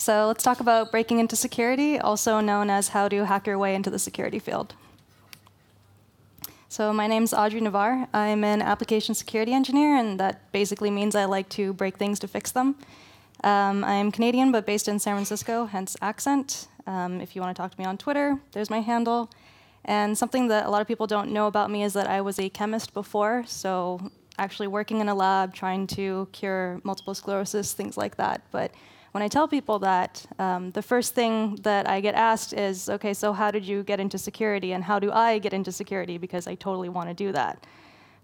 So let's talk about breaking into security, also known as how to hack your way into the security field. So my name's Audrey Nahrvar. I'm an application security engineer, and that basically means I like to break things to fix them. I'm Canadian, but based in San Francisco, hence accent. If you want to talk to me on Twitter, there's my handle. And something that a lot of people don't know about me is that I was a chemist before, so actually working in a lab, trying to cure multiple sclerosis, things like that. But when I tell people that, the first thing that I get asked is, okay, so how did you get into security, and how do I get into security, because I totally want to do that.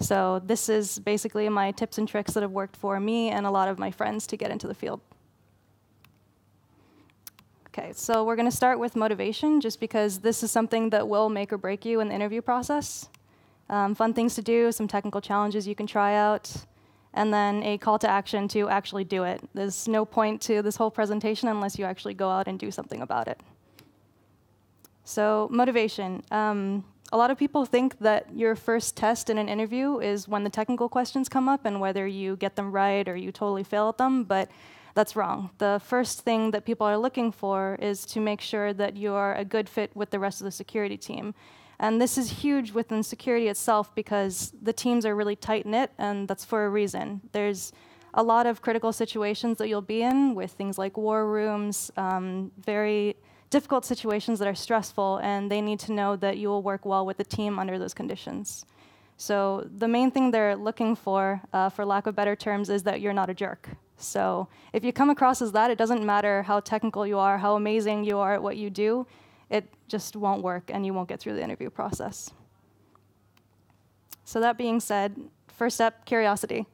So this is basically my tips and tricks that have worked for me and a lot of my friends to get into the field. Okay, so we're going to start with motivation, just because this is something that will make or break you in the interview process. Fun things to do, some technical challenges you can try out, and then a call to action to actually do it. There's no point to this whole presentation unless you actually go out and do something about it. So motivation. A lot of people think that your first test in an interview is when the technical questions come up and whether you get them right or you totally fail at them, but that's wrong. The first thing that people are looking for is to make sure that you are a good fit with the rest of the security team. And this is huge within security itself because the teams are really tight-knit, and that's for a reason. There's a lot of critical situations that you'll be in with things like war rooms, very difficult situations that are stressful, and they need to know that you will work well with the team under those conditions. So the main thing they're looking for lack of better terms, is that you're not a jerk. So if you come across as that, it doesn't matter how technical you are, how amazing you are at what you do, it just won't work, and you won't get through the interview process. So that being said, first step, curiosity.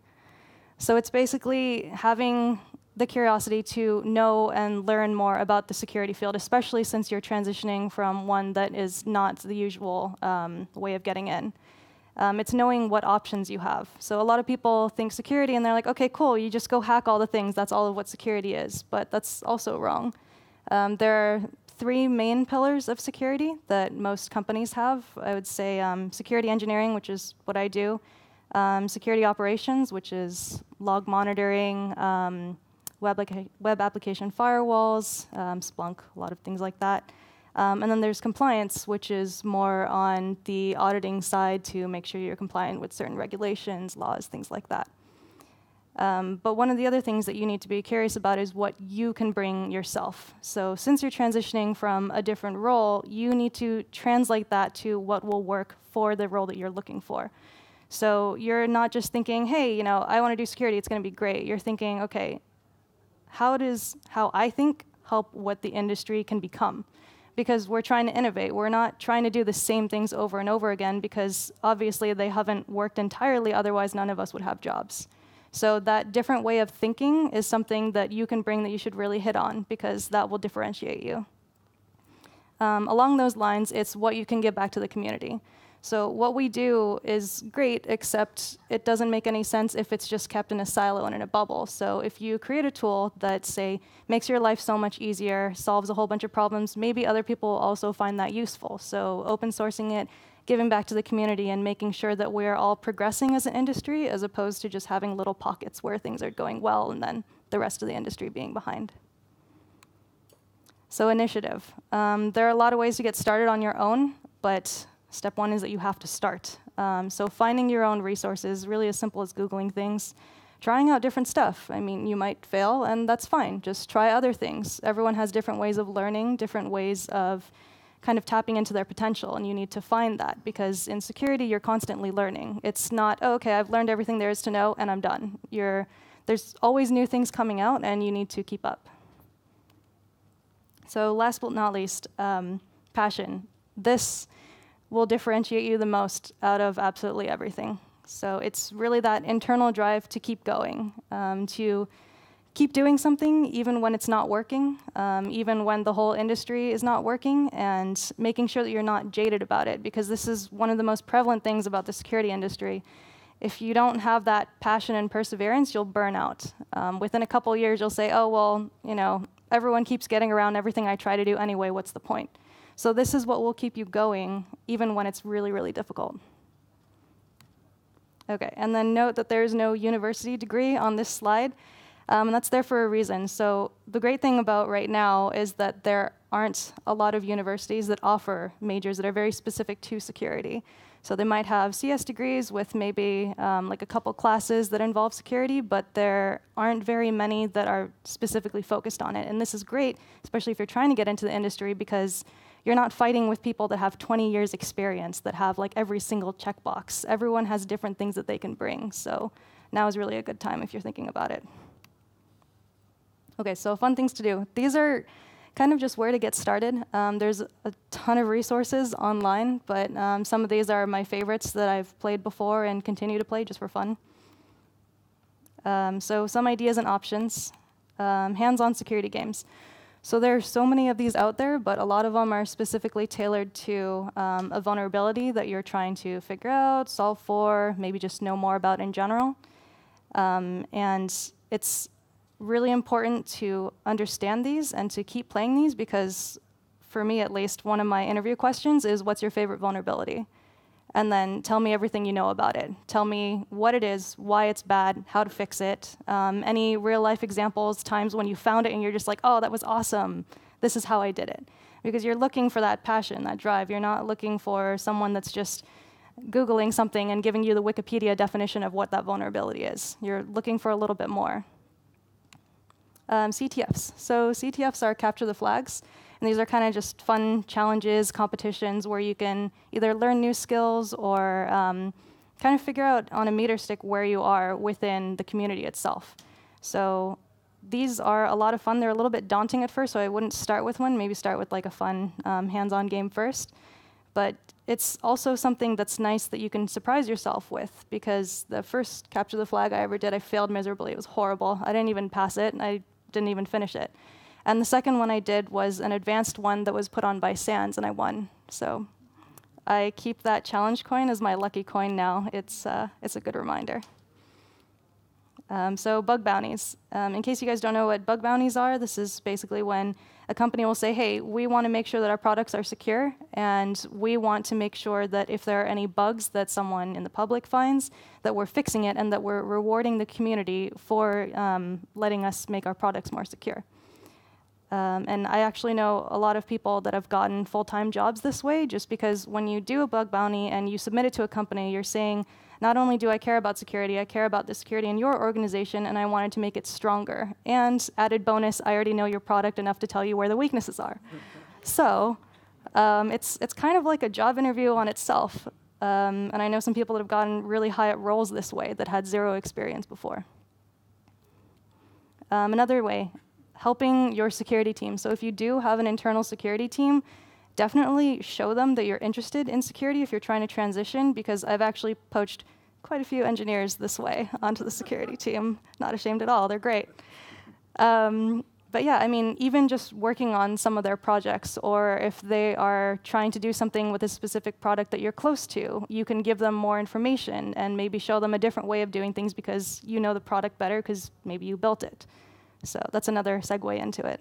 So it's basically having the curiosity to know and learn more about the security field, especially since you're transitioning from one that is not the usual way of getting in. It's knowing what options you have. So a lot of people think security, and they're like, okay, cool, you just go hack all the things, that's all of what security is. But that's also wrong. There are three main pillars of security that most companies have. I would say security engineering, which is what I do, security operations, which is log monitoring, web application firewalls, Splunk, a lot of things like that. And then there's compliance, which is more on the auditing side to make sure you're compliant with certain regulations, laws, things like that. But one of the other things that you need to be curious about is what you can bring yourself. So since you're transitioning from a different role, you need to translate that to what will work for the role that you're looking for. So you're not just thinking, hey, I want to do security, it's going to be great. You're thinking, okay, how does how I think help what the industry can become? Because we're trying to innovate. We're not trying to do the same things over and over again, because obviously they haven't worked entirely, otherwise none of us would have jobs. So that different way of thinking is something that you can bring that you should really hit on, because that will differentiate you. Along those lines, it's what you can give back to the community. So what we do is great, except it doesn't make any sense if it's just kept in a silo and in a bubble. So if you create a tool that, say, makes your life so much easier, solves a whole bunch of problems, maybe other people will also find that useful. So open sourcing it, giving back to the community, and making sure that we're all progressing as an industry, as opposed to just having little pockets where things are going well and then the rest of the industry being behind. So initiative. There are a lot of ways to get started on your own, but step one is that you have to start. So finding your own resources, really as simple as Googling things, trying out different stuff. I mean, you might fail, and that's fine. Just try other things. Everyone has different ways of learning, different ways of kind of tapping into their potential, and you need to find that, because in security, you're constantly learning. It's not, oh, okay, I've learned everything there is to know, and I'm done. There's always new things coming out, and you need to keep up. So last but not least, passion. This will differentiate you the most out of absolutely everything. So it's really that internal drive to keep going, to keep doing something even when it's not working, even when the whole industry is not working, and making sure that you're not jaded about it, because this is one of the most prevalent things about the security industry. If you don't have that passion and perseverance, you'll burn out. Within a couple years, you'll say, oh, well, everyone keeps getting around everything I try to do anyway, what's the point? So this is what will keep you going, even when it's really, really difficult. Okay, and then note that there's no university degree on this slide. And that's there for a reason. So the great thing about right now is that there aren't a lot of universities that offer majors that are very specific to security. So they might have CS degrees with maybe like a couple classes that involve security, but there aren't very many that are specifically focused on it. And this is great, especially if you're trying to get into the industry, because you're not fighting with people that have 20 years experience, that have like every single checkbox. Everyone has different things that they can bring. So now is really a good time if you're thinking about it. Okay, so fun things to do. These are kind of just where to get started. There's a ton of resources online, but some of these are my favorites that I've played before and continue to play just for fun. So some ideas and options. Hands-on security games. So there are so many of these out there, but a lot of them are specifically tailored to a vulnerability that you're trying to figure out, solve for, maybe just know more about in general. And it's really important to understand these and to keep playing these, because for me at least, one of my interview questions is, what's your favorite vulnerability? And then tell me everything you know about it. Tell me what it is, why it's bad, how to fix it, any real life examples, times when you found it and you're just like, oh, that was awesome. This is how I did it. Because you're looking for that passion, that drive. You're not looking for someone that's just Googling something and giving you the Wikipedia definition of what that vulnerability is. You're looking for a little bit more. CTFs. So CTFs are capture the flags. And these are kind of just fun challenges, competitions, where you can either learn new skills or kind of figure out on a meter stick where you are within the community itself. So these are a lot of fun. They're a little bit daunting at first, so I wouldn't start with one. Maybe start with like a fun hands-on game first. But it's also something that's nice that you can surprise yourself with, because the first capture the flag I ever did, I failed miserably. It was horrible. I didn't even pass it, and I didn't even finish it. And the second one I did was an advanced one that was put on by SANS, and I won. So I keep that challenge coin as my lucky coin now. It's a good reminder. So bug bounties. In case you guys don't know what bug bounties are, this is basically when a company will say, hey, we want to make sure that our products are secure, and we want to make sure that if there are any bugs that someone in the public finds, that we're fixing it and that we're rewarding the community for letting us make our products more secure. And I actually know a lot of people that have gotten full-time jobs this way, just because when you do a bug bounty and you submit it to a company, you're saying, not only do I care about security, I care about the security in your organization, and I wanted to make it stronger. And added bonus, I already know your product enough to tell you where the weaknesses are. So it's kind of like a job interview on itself. And I know some people that have gotten really high at roles this way that had zero experience before. Another way, helping your security team. So if you do have an internal security team, definitely show them that you're interested in security if you're trying to transition, because I've actually poached quite a few engineers this way onto the security team. Not ashamed at all, they're great. But yeah, I mean, even just working on some of their projects, or if they are trying to do something with a specific product that you're close to, you can give them more information and maybe show them a different way of doing things because you know the product better because maybe you built it. So that's another segue into it.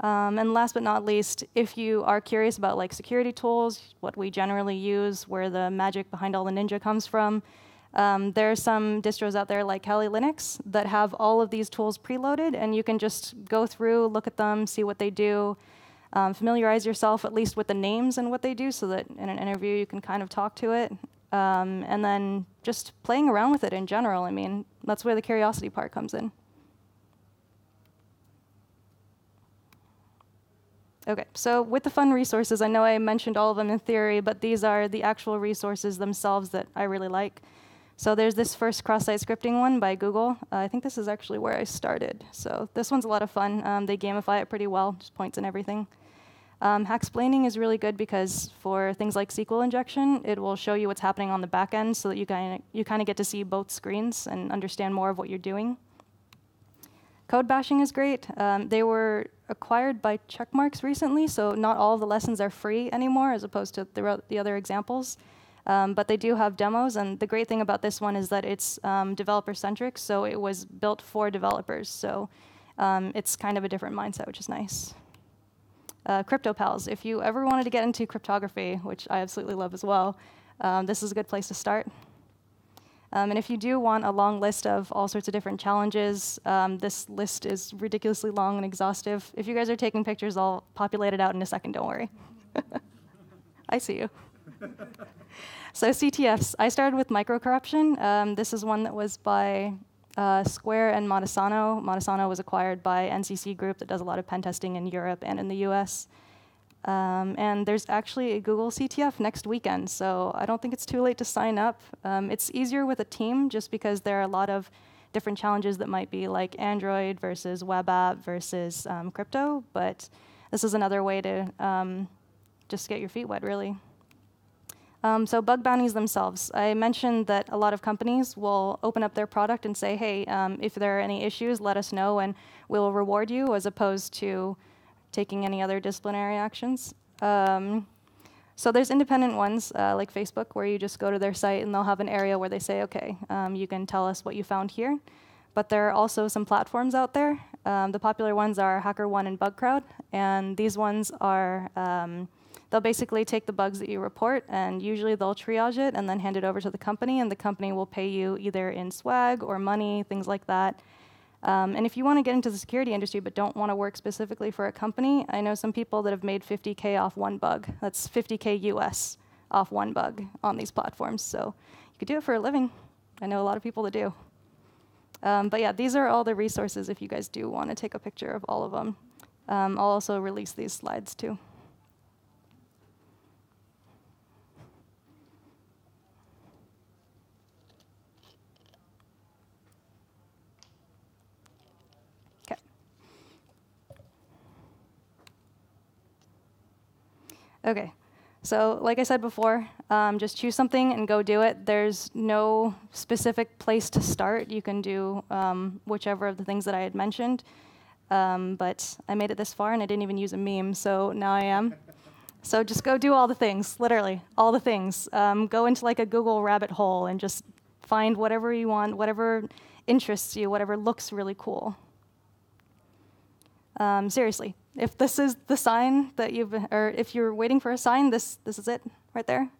And last but not least, if you are curious about like security tools, what we generally use, where the magic behind all the ninja comes from, there are some distros out there like Kali Linux that have all of these tools preloaded, and you can just go through, look at them, see what they do, familiarize yourself at least with the names and what they do so that in an interview you can kind of talk to it. And then just playing around with it in general. I mean, that's where the curiosity part comes in. Okay, so with the fun resources, I know I mentioned all of them in theory, but these are the actual resources themselves that I really like. So there's this first cross-site scripting one by Google. I think this is actually where I started. So this one's a lot of fun. They gamify it pretty well, just points and everything. Hacksplaining is really good because for things like SQL injection, it will show you what's happening on the back end so that you kind of get to see both screens and understand more of what you're doing. Code bashing is great. They were acquired by Checkmarx recently, so not all of the lessons are free anymore as opposed to the other examples. But they do have demos, and the great thing about this one is that it's developer-centric, so it was built for developers. So it's kind of a different mindset, which is nice. CryptoPals. If you ever wanted to get into cryptography, which I absolutely love as well, this is a good place to start. And if you do want a long list of all sorts of different challenges, this list is ridiculously long and exhaustive. If you guys are taking pictures, I'll populate it out in a second, don't worry. I see you. So CTFs, I started with micro-corruption. This is one that was by Square and Montesano. Montesano was acquired by NCC Group that does a lot of pen testing in Europe and in the US. And there's actually a Google CTF next weekend, so I don't think it's too late to sign up. It's easier with a team just because there are a lot of different challenges that might be like Android versus web app versus crypto, but this is another way to just get your feet wet, really. So bug bounties themselves. I mentioned that a lot of companies will open up their product and say, hey, if there are any issues, let us know and we'll reward you, as opposed to taking any other disciplinary actions. So there's independent ones, like Facebook, where you just go to their site and they'll have an area where they say, okay, you can tell us what you found here. But there are also some platforms out there. The popular ones are HackerOne and BugCrowd, and these ones are, they'll basically take the bugs that you report, and usually they'll triage it and then hand it over to the company, and the company will pay you either in swag or money, things like that. And if you want to get into the security industry but don't want to work specifically for a company, I know some people that have made 50K off one bug. That's 50K US off one bug on these platforms. So you could do it for a living. I know a lot of people that do. But yeah, these are all the resources if you guys do want to take a picture of all of them. I'll also release these slides too. Okay, so like I said before, just choose something and go do it. There's no specific place to start. You can do whichever of the things that I had mentioned. But I made it this far and I didn't even use a meme, so now I am. So just go do all the things, literally, all the things. Go into like a Google rabbit hole and just find whatever you want, whatever interests you, whatever looks really cool. Seriously, if this is the sign that or if you're waiting for a sign, this is it right there.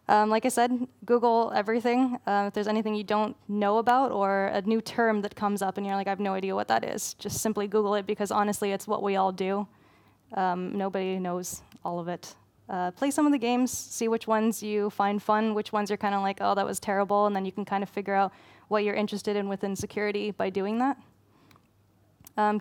Like I said, Google everything. If there's anything you don't know about or a new term that comes up and you're like, I have no idea what that is, just simply Google it, because honestly, it's what we all do. Nobody knows all of it. Play some of the games, see which ones you find fun, which ones you're kind of like, oh, that was terrible, and then you can kind of figure out what you're interested in within security by doing that.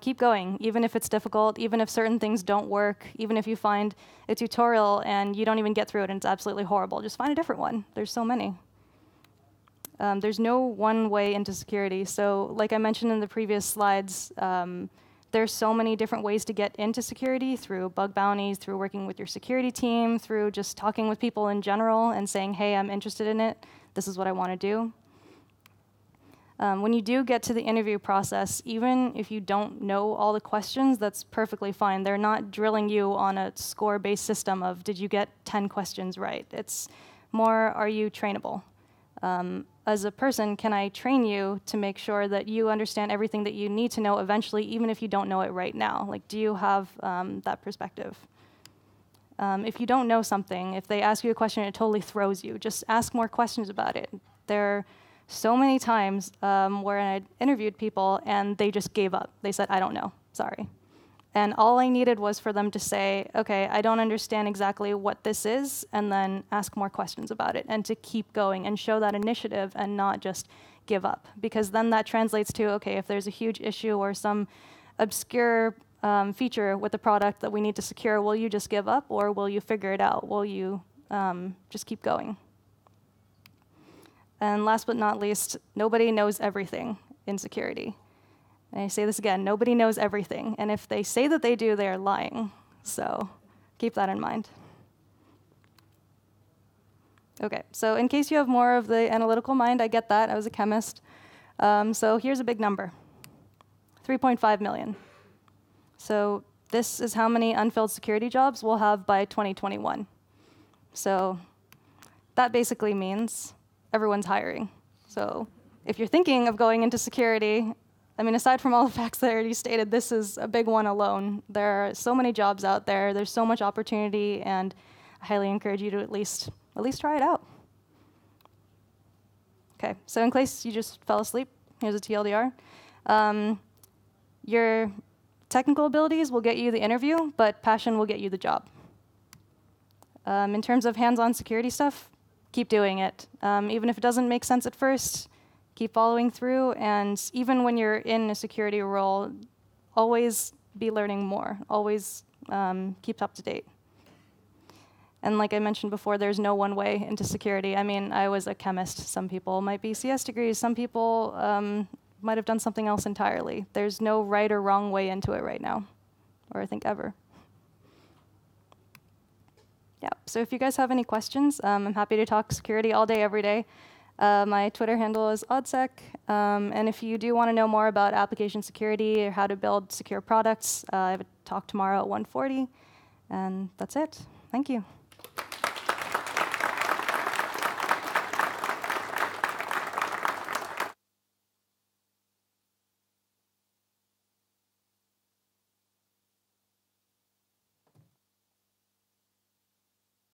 Keep going, even if it's difficult, even if certain things don't work, even if you find a tutorial and you don't even get through it and it's absolutely horrible, just find a different one. There's so many. There's no one way into security. So like I mentioned in the previous slides, there's so many different ways to get into security, through bug bounties, through working with your security team, through just talking with people in general and saying, hey, I'm interested in it. This is what I want to do. When you do get to the interview process, even if you don't know all the questions, that's perfectly fine. They're not drilling you on a score-based system of, did you get 10 questions right? It's more, are you trainable? As a person, can I train you to make sure that you understand everything that you need to know eventually, even if you don't know it right now? Like, do you have that perspective? If you don't know something, if they ask you a question and it totally throws you, just ask more questions about it. There so many times where I interviewed people and they just gave up. They said, I don't know, sorry. And all I needed was for them to say, okay, I don't understand exactly what this is, and then ask more questions about it, and to keep going and show that initiative and not just give up. Because then that translates to, okay, if there's a huge issue or some obscure feature with the product that we need to secure, will you just give up, or will you figure it out? Will you just keep going? And last but not least, nobody knows everything in security. And I say this again, nobody knows everything. And if they say that they do, they are lying. So keep that in mind. Okay, so in case you have more of the analytical mind, I get that. I was a chemist. So here's a big number, 3.5 million. So this is how many unfilled security jobs we'll have by 2021. So that basically means everyone's hiring. So if you're thinking of going into security, I mean, aside from all the facts that I already stated, this is a big one alone. There are so many jobs out there. There's so much opportunity, and I highly encourage you to at least try it out. Okay, so in case you just fell asleep, here's a TLDR. Your technical abilities will get you the interview, but passion will get you the job. In terms of hands-on security stuff, keep doing it. Even if it doesn't make sense at first, keep following through. And even when you're in a security role, always be learning more. Always keep up to date. And like I mentioned before, there's no one way into security. I mean, I was a chemist. Some people might be CS degrees. Some people might have done something else entirely. There's no right or wrong way into it right now, or I think ever. Yeah, so if you guys have any questions, I'm happy to talk security all day, every day. My Twitter handle is odsec. And if you do want to know more about application security or how to build secure products, I have a talk tomorrow at 1:40. And that's it. Thank you.